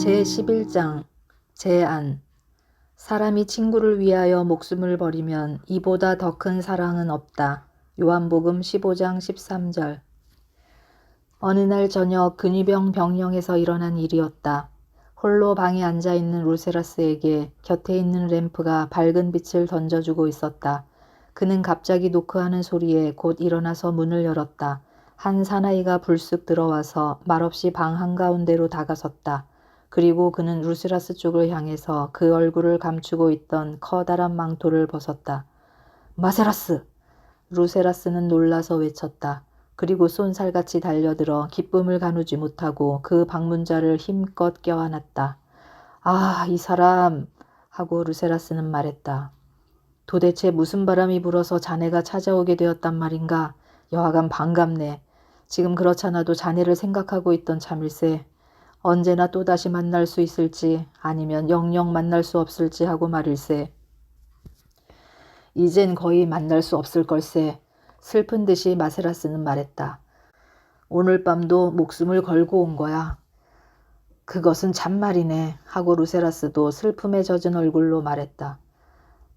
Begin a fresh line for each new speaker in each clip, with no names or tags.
제11장 제안. 사람이 친구를 위하여 목숨을 버리면 이보다 더 큰 사랑은 없다. 요한복음 15장 13절. 어느 날 저녁 근위병 병영에서 일어난 일이었다. 홀로 방에 앉아있는 루세라스에게 곁에 있는 램프가 밝은 빛을 던져주고 있었다. 그는 갑자기 노크하는 소리에 곧 일어나서 문을 열었다. 한 사나이가 불쑥 들어와서 말없이 방 한가운데로 다가섰다. 그리고 그는 루세라스 쪽을 향해서 그 얼굴을 감추고 있던 커다란 망토를 벗었다. 마세라스! 루세라스는 놀라서 외쳤다. 그리고 쏜살같이 달려들어 기쁨을 가누지 못하고 그 방문자를 힘껏 껴안았다. 아, 이 사람! 하고 루세라스는 말했다. 도대체 무슨 바람이 불어서 자네가 찾아오게 되었단 말인가? 여하간 반갑네. 지금 그렇잖아도 자네를 생각하고 있던 참일세. 언제나 또다시 만날 수 있을지 아니면 영영 만날 수 없을지 하고 말일세. 이젠 거의 만날 수 없을 걸세. 슬픈 듯이 마세라스는 말했다. 오늘 밤도 목숨을 걸고 온 거야. 그것은 참말이네 하고 루세라스도 슬픔에 젖은 얼굴로 말했다.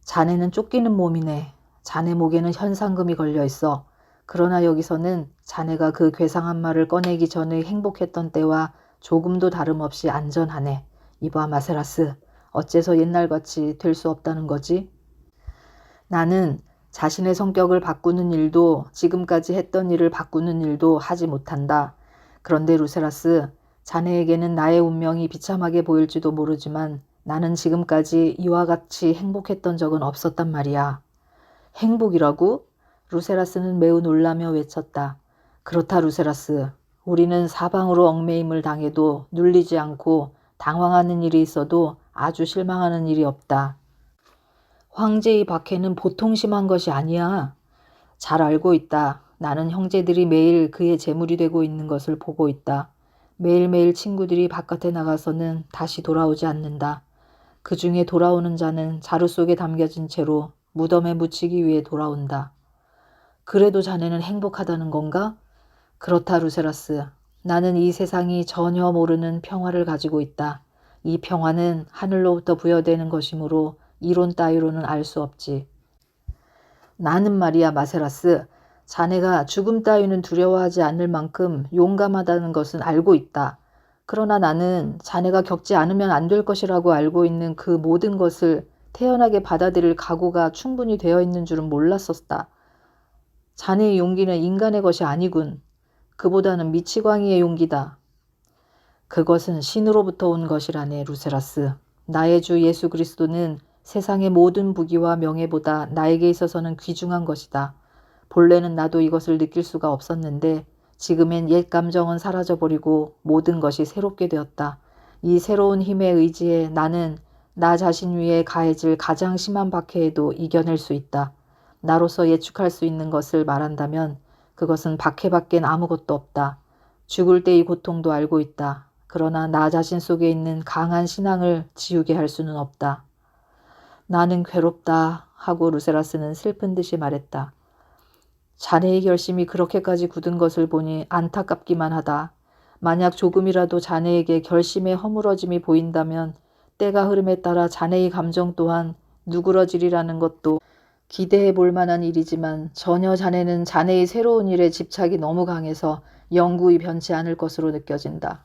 자네는 쫓기는 몸이네. 자네 목에는 현상금이 걸려 있어. 그러나 여기서는 자네가 그 괴상한 말을 꺼내기 전에 행복했던 때와 조금도 다름없이 안전하네. 이봐 마세라스, 어째서 옛날같이 될 수 없다는 거지? 나는 자신의 성격을 바꾸는 일도 지금까지 했던 일을 바꾸는 일도 하지 못한다. 그런데 루세라스, 자네에게는 나의 운명이 비참하게 보일지도 모르지만 나는 지금까지 이와 같이 행복했던 적은 없었단 말이야. 행복이라고? 루세라스는 매우 놀라며 외쳤다. 그렇다 루세라스. 우리는 사방으로 얽매임을 당해도 눌리지 않고 당황하는 일이 있어도 아주 실망하는 일이 없다. 황제의 박해는 보통 심한 것이 아니야. 잘 알고 있다. 나는 형제들이 매일 그의 제물이 되고 있는 것을 보고 있다. 매일매일 친구들이 바깥에 나가서는 다시 돌아오지 않는다. 그 중에 돌아오는 자는 자루 속에 담겨진 채로 무덤에 묻히기 위해 돌아온다. 그래도 자네는 행복하다는 건가? 그렇다 루세라스. 나는 이 세상이 전혀 모르는 평화를 가지고 있다. 이 평화는 하늘로부터 부여되는 것이므로 이론 따위로는 알 수 없지. 나는 말이야 마세라스. 자네가 죽음 따위는 두려워하지 않을 만큼 용감하다는 것은 알고 있다. 그러나 나는 자네가 겪지 않으면 안 될 것이라고 알고 있는 그 모든 것을 태연하게 받아들일 각오가 충분히 되어 있는 줄은 몰랐었다. 자네의 용기는 인간의 것이 아니군. 그보다는 미치광이의 용기다. 그것은 신으로부터 온 것이라네 루세라스. 나의 주 예수 그리스도는 세상의 모든 부귀와 명예보다 나에게 있어서는 귀중한 것이다. 본래는 나도 이것을 느낄 수가 없었는데 지금엔 옛 감정은 사라져버리고 모든 것이 새롭게 되었다. 이 새로운 힘에 의지해 나는 나 자신 위에 가해질 가장 심한 박해에도 이겨낼 수 있다. 나로서 예측할 수 있는 것을 말한다면 그것은 박해밖엔 아무것도 없다. 죽을 때의 고통도 알고 있다. 그러나 나 자신 속에 있는 강한 신앙을 지우게 할 수는 없다. 나는 괴롭다 하고 루세라스는 슬픈 듯이 말했다. 자네의 결심이 그렇게까지 굳은 것을 보니 안타깝기만 하다. 만약 조금이라도 자네에게 결심의 허물어짐이 보인다면 때가 흐름에 따라 자네의 감정 또한 누그러지리라는 것도 기대해 볼 만한 일이지만 전혀 자네는 자네의 새로운 일에 집착이 너무 강해서 영구히 변치 않을 것으로 느껴진다.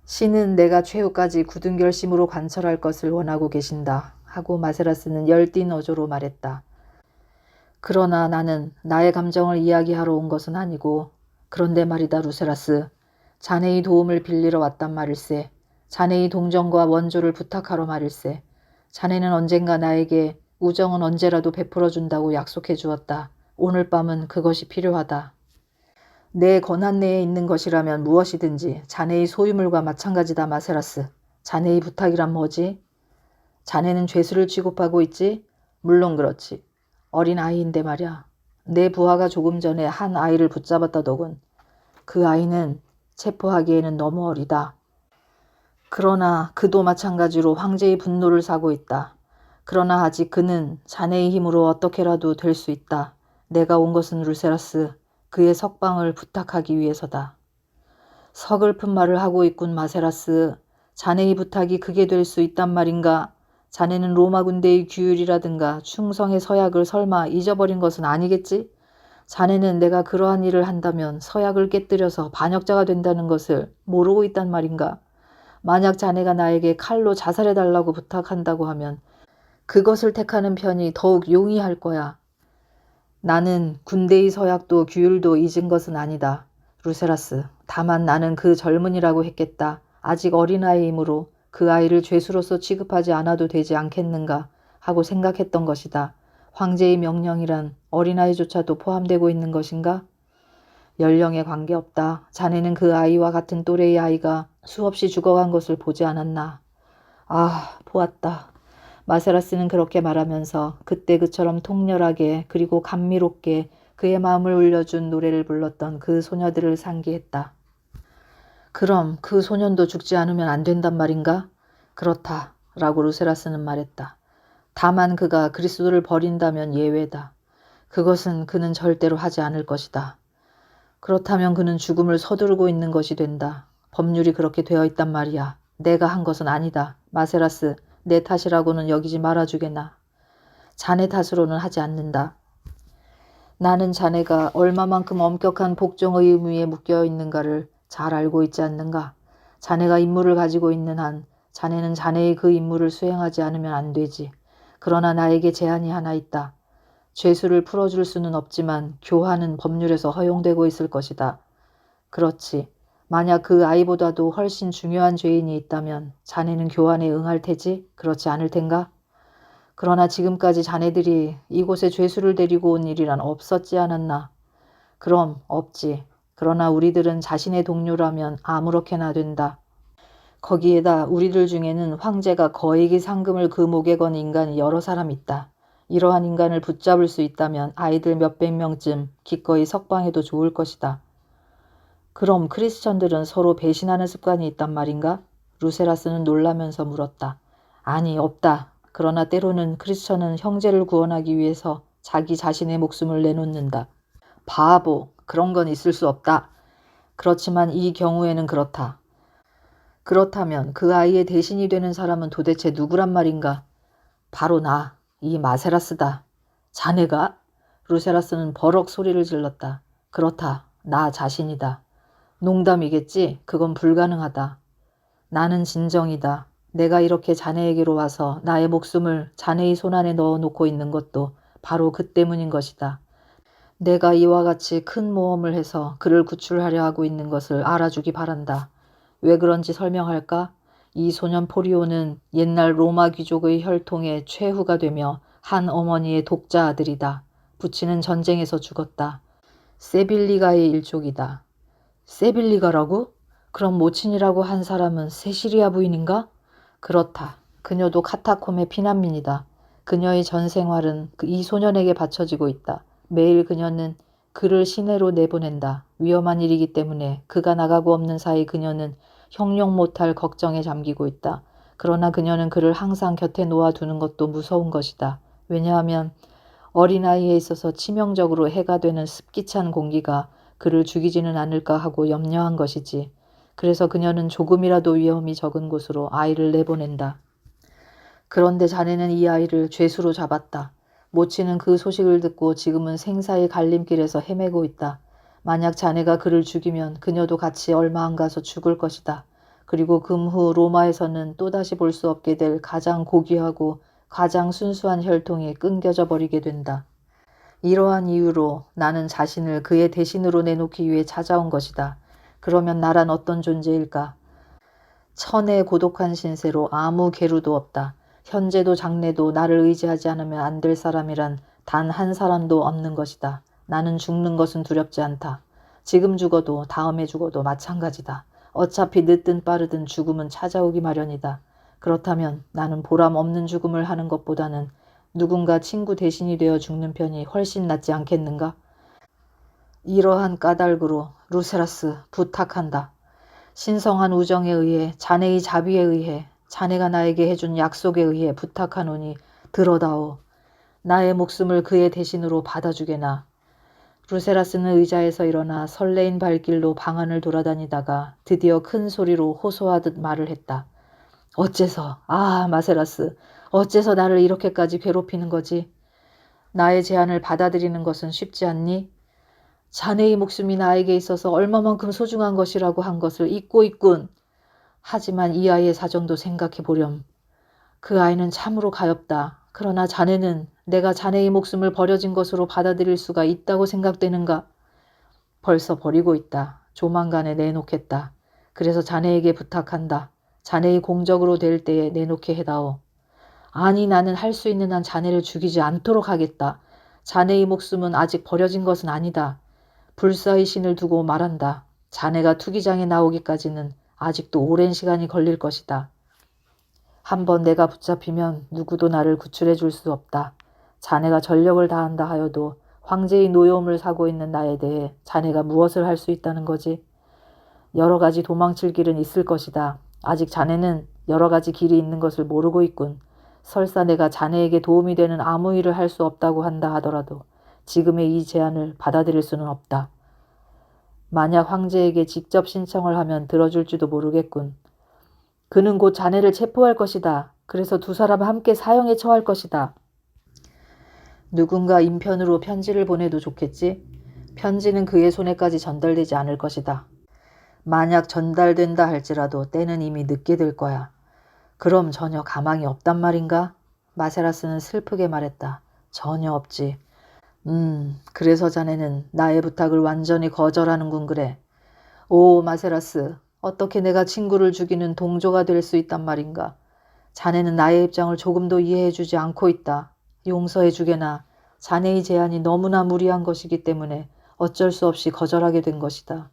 신은 내가 최후까지 굳은 결심으로 관철할 것을 원하고 계신다. 하고 마세라스는 열띤 어조로 말했다. 그러나 나는 나의 감정을 이야기하러 온 것은 아니고 그런데 말이다 루세라스. 자네의 도움을 빌리러 왔단 말일세. 자네의 동정과 원조를 부탁하러 말일세. 자네는 언젠가 나에게 우정은 언제라도 베풀어준다고 약속해 주었다. 오늘 밤은 그것이 필요하다. 내 권한 내에 있는 것이라면 무엇이든지 자네의 소유물과 마찬가지다 마세라스. 자네의 부탁이란 뭐지? 자네는 죄수를 취급하고 있지? 물론 그렇지. 어린 아이인데 말이야. 내 부하가 조금 전에 한 아이를 붙잡았다더군. 그 아이는 체포하기에는 너무 어리다. 그러나 그도 마찬가지로 황제의 분노를 사고 있다. 그러나 아직 그는 자네의 힘으로 어떻게라도 될 수 있다. 내가 온 것은 루세라스, 그의 석방을 부탁하기 위해서다. 서글픈 말을 하고 있군 마세라스. 자네의 부탁이 그게 될 수 있단 말인가? 자네는 로마 군대의 규율이라든가 충성의 서약을 설마 잊어버린 것은 아니겠지? 자네는 내가 그러한 일을 한다면 서약을 깨뜨려서 반역자가 된다는 것을 모르고 있단 말인가? 만약 자네가 나에게 칼로 자살해달라고 부탁한다고 하면 그것을 택하는 편이 더욱 용이할 거야. 나는 군대의 서약도 규율도 잊은 것은 아니다. 루세라스, 다만 나는 그 젊은이라고 했겠다. 아직 어린아이이므로 그 아이를 죄수로서 취급하지 않아도 되지 않겠는가 하고 생각했던 것이다. 황제의 명령이란 어린아이조차도 포함되고 있는 것인가? 연령에 관계없다. 자네는 그 아이와 같은 또래의 아이가 수없이 죽어간 것을 보지 않았나? 아, 보았다. 마세라스는 그렇게 말하면서 그때 그처럼 통렬하게 그리고 감미롭게 그의 마음을 울려준 노래를 불렀던 그 소녀들을 상기했다. 그럼 그 소년도 죽지 않으면 안 된단 말인가? 그렇다. 라고 루세라스는 말했다. 다만 그가 그리스도를 버린다면 예외다. 그것은 그는 절대로 하지 않을 것이다. 그렇다면 그는 죽음을 서두르고 있는 것이 된다. 법률이 그렇게 되어 있단 말이야. 내가 한 것은 아니다. 마세라스, 내 탓이라고는 여기지 말아주게나. 자네 탓으로는 하지 않는다. 나는 자네가 얼마만큼 엄격한 복종의 의무에 묶여 있는가를 잘 알고 있지 않는가? 자네가 임무를 가지고 있는 한 자네는 자네의 그 임무를 수행하지 않으면 안 되지. 그러나 나에게 제한이 하나 있다. 죄수를 풀어줄 수는 없지만 교화는 법률에서 허용되고 있을 것이다. 그렇지. 만약 그 아이보다도 훨씬 중요한 죄인이 있다면 자네는 교환에 응할 테지? 그렇지 않을 텐가? 그러나 지금까지 자네들이 이곳에 죄수를 데리고 온 일이란 없었지 않았나? 그럼 없지. 그러나 우리들은 자신의 동료라면 아무렇게나 된다. 거기에다 우리들 중에는 황제가 거액의 상금을 그 목에 건 인간이 여러 사람 있다. 이러한 인간을 붙잡을 수 있다면 아이들 몇백 명쯤 기꺼이 석방해도 좋을 것이다. 그럼 크리스천들은 서로 배신하는 습관이 있단 말인가? 루세라스는 놀라면서 물었다. 아니, 없다. 그러나 때로는 크리스천은 형제를 구원하기 위해서 자기 자신의 목숨을 내놓는다. 바보, 그런 건 있을 수 없다. 그렇지만 이 경우에는 그렇다. 그렇다면 그 아이의 대신이 되는 사람은 도대체 누구란 말인가? 바로 나, 이 마세라스다. 자네가? 루세라스는 버럭 소리를 질렀다. 그렇다, 나 자신이다. 농담이겠지? 그건 불가능하다. 나는 진정이다. 내가 이렇게 자네에게로 와서 나의 목숨을 자네의 손안에 넣어놓고 있는 것도 바로 그 때문인 것이다. 내가 이와 같이 큰 모험을 해서 그를 구출하려 하고 있는 것을 알아주기 바란다. 왜 그런지 설명할까? 이 소년 포리오는 옛날 로마 귀족의 혈통의 최후가 되며 한 어머니의 독자 아들이다. 부친은 전쟁에서 죽었다. 세빌리가의 일족이다. 세빌리가라고? 그럼 모친이라고 한 사람은 세시리아 부인인가? 그렇다. 그녀도 카타콤의 피난민이다. 그녀의 전 생활은 이 소년에게 바쳐지고 있다. 매일 그녀는 그를 시내로 내보낸다. 위험한 일이기 때문에 그가 나가고 없는 사이 그녀는 형용 못할 걱정에 잠기고 있다. 그러나 그녀는 그를 항상 곁에 놓아두는 것도 무서운 것이다. 왜냐하면 어린아이에 있어서 치명적으로 해가 되는 습기찬 공기가 그를 죽이지는 않을까 하고 염려한 것이지. 그래서 그녀는 조금이라도 위험이 적은 곳으로 아이를 내보낸다. 그런데 자네는 이 아이를 죄수로 잡았다. 모친은 그 소식을 듣고 지금은 생사의 갈림길에서 헤매고 있다. 만약 자네가 그를 죽이면 그녀도 같이 얼마 안 가서 죽을 것이다. 그리고 금후 로마에서는 또다시 볼 수 없게 될 가장 고귀하고 가장 순수한 혈통이 끊겨져 버리게 된다. 이러한 이유로 나는 자신을 그의 대신으로 내놓기 위해 찾아온 것이다. 그러면 나란 어떤 존재일까? 천의 고독한 신세로 아무 계류도 없다. 현재도 장래도 나를 의지하지 않으면 안 될 사람이란 단 한 사람도 없는 것이다. 나는 죽는 것은 두렵지 않다. 지금 죽어도 다음에 죽어도 마찬가지다. 어차피 늦든 빠르든 죽음은 찾아오기 마련이다. 그렇다면 나는 보람 없는 죽음을 하는 것보다는 누군가 친구 대신이 되어 죽는 편이 훨씬 낫지 않겠는가? 이러한 까닭으로 루세라스 부탁한다. 신성한 우정에 의해 자네의 자비에 의해 자네가 나에게 해준 약속에 의해 부탁하노니 들어다오. 나의 목숨을 그의 대신으로 받아주게나. 루세라스는 의자에서 일어나 설레인 발길로 방 안을 돌아다니다가 드디어 큰 소리로 호소하듯 말을 했다. 어째서, 마세라스, 어째서 나를 이렇게까지 괴롭히는 거지? 나의 제안을 받아들이는 것은 쉽지 않니? 자네의 목숨이 나에게 있어서 얼마만큼 소중한 것이라고 한 것을 잊고 있군. 하지만 이 아이의 사정도 생각해 보렴. 그 아이는 참으로 가엾다. 그러나 자네는 내가 자네의 목숨을 버려진 것으로 받아들일 수가 있다고 생각되는가? 벌써 버리고 있다. 조만간에 내놓겠다. 그래서 자네에게 부탁한다. 자네의 공적으로 될 때에 내놓게 해다오. 아니, 나는 할 수 있는 한 자네를 죽이지 않도록 하겠다. 자네의 목숨은 아직 버려진 것은 아니다. 불사의 신을 두고 말한다. 자네가 투기장에 나오기까지는 아직도 오랜 시간이 걸릴 것이다. 한번 내가 붙잡히면 누구도 나를 구출해 줄 수 없다. 자네가 전력을 다한다 하여도 황제의 노여움을 사고 있는 나에 대해 자네가 무엇을 할 수 있다는 거지? 여러 가지 도망칠 길은 있을 것이다. 아직 자네는 여러 가지 길이 있는 것을 모르고 있군. 설사 내가 자네에게 도움이 되는 아무 일을 할 수 없다고 한다 하더라도 지금의 이 제안을 받아들일 수는 없다. 만약 황제에게 직접 신청을 하면 들어줄지도 모르겠군. 그는 곧 자네를 체포할 것이다. 그래서 두 사람을 함께 사형에 처할 것이다. 누군가 인편으로 편지를 보내도 좋겠지? 편지는 그의 손에까지 전달되지 않을 것이다. 만약 전달된다 할지라도 때는 이미 늦게 될 거야. 그럼 전혀 가망이 없단 말인가? 마세라스는 슬프게 말했다. 전혀 없지. 그래서 자네는 나의 부탁을 완전히 거절하는군 그래. 오, 마세라스, 어떻게 내가 친구를 죽이는 동조가 될 수 있단 말인가? 자네는 나의 입장을 조금도 이해해주지 않고 있다. 용서해주게나. 자네의 제안이 너무나 무리한 것이기 때문에 어쩔 수 없이 거절하게 된 것이다.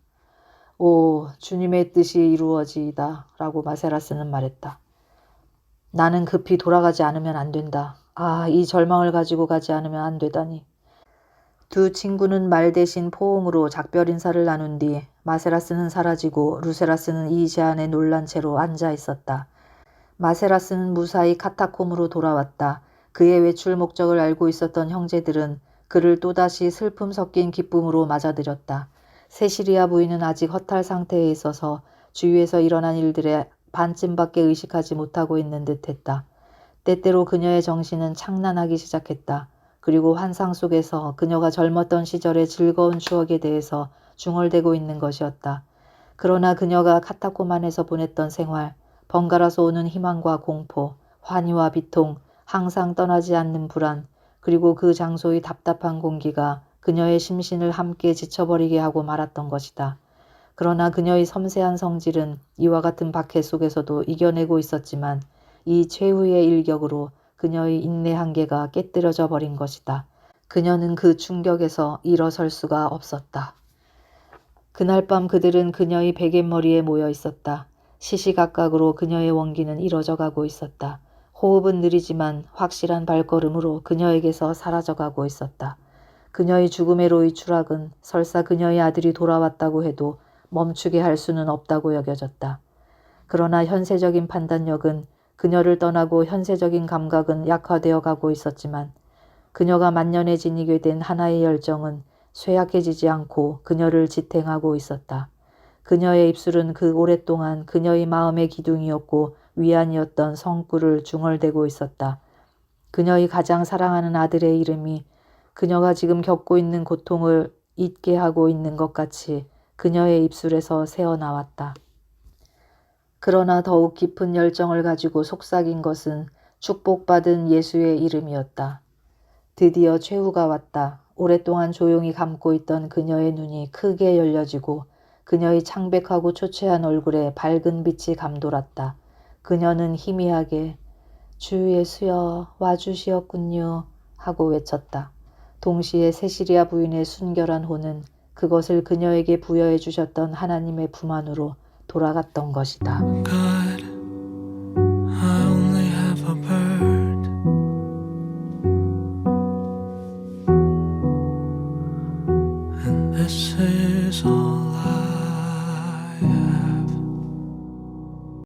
오, 주님의 뜻이 이루어지이다. 라고 마세라스는 말했다. 나는 급히 돌아가지 않으면 안 된다. 이 절망을 가지고 가지 않으면 안 되다니. 두 친구는 말 대신 포옹으로 작별 인사를 나눈 뒤 마세라스는 사라지고 루세라스는 이 제안에 놀란 채로 앉아 있었다. 마세라스는 무사히 카타콤으로 돌아왔다. 그의 외출 목적을 알고 있었던 형제들은 그를 또다시 슬픔 섞인 기쁨으로 맞아들였다. 세시리아 부인은 아직 허탈 상태에 있어서 주위에서 일어난 일들에 반쯤밖에 의식하지 못하고 있는 듯했다. 때때로 그녀의 정신은 창란하기 시작했다. 그리고 환상 속에서 그녀가 젊었던 시절의 즐거운 추억에 대해서 중얼대고 있는 것이었다. 그러나 그녀가 카타콤 안에서 보냈던 생활, 번갈아서 오는 희망과 공포, 환희와 비통, 항상 떠나지 않는 불안, 그리고 그 장소의 답답한 공기가 그녀의 심신을 함께 지쳐버리게 하고 말았던 것이다. 그러나 그녀의 섬세한 성질은 이와 같은 박해 속에서도 이겨내고 있었지만 이 최후의 일격으로 그녀의 인내 한계가 깨뜨려져 버린 것이다. 그녀는 그 충격에서 일어설 수가 없었다. 그날 밤 그들은 그녀의 베갯머리에 모여 있었다. 시시각각으로 그녀의 원기는 이뤄져 가고 있었다. 호흡은 느리지만 확실한 발걸음으로 그녀에게서 사라져가고 있었다. 그녀의 죽음의로의 추락은 설사 그녀의 아들이 돌아왔다고 해도 멈추게 할 수는 없다고 여겨졌다. 그러나 현세적인 판단력은 그녀를 떠나고 현세적인 감각은 약화되어 가고 있었지만 그녀가 만년에 지니게 된 하나의 열정은 쇠약해지지 않고 그녀를 지탱하고 있었다. 그녀의 입술은 그 오랫동안 그녀의 마음의 기둥이었고 위안이었던 성꿀을 중얼대고 있었다. 그녀의 가장 사랑하는 아들의 이름이 그녀가 지금 겪고 있는 고통을 잊게 하고 있는 것 같이 그녀의 입술에서 새어나왔다. 그러나 더욱 깊은 열정을 가지고 속삭인 것은 축복받은 예수의 이름이었다. 드디어 최후가 왔다. 오랫동안 조용히 감고 있던 그녀의 눈이 크게 열려지고 그녀의 창백하고 초췌한 얼굴에 밝은 빛이 감돌았다. 그녀는 희미하게 주 예수여 와주시었군요 하고 외쳤다. 동시에 세시리아 부인의 순결한 혼은 그것을 그녀에게 부여해 주셨던 하나님의 품 안으로 돌아갔던 것이다.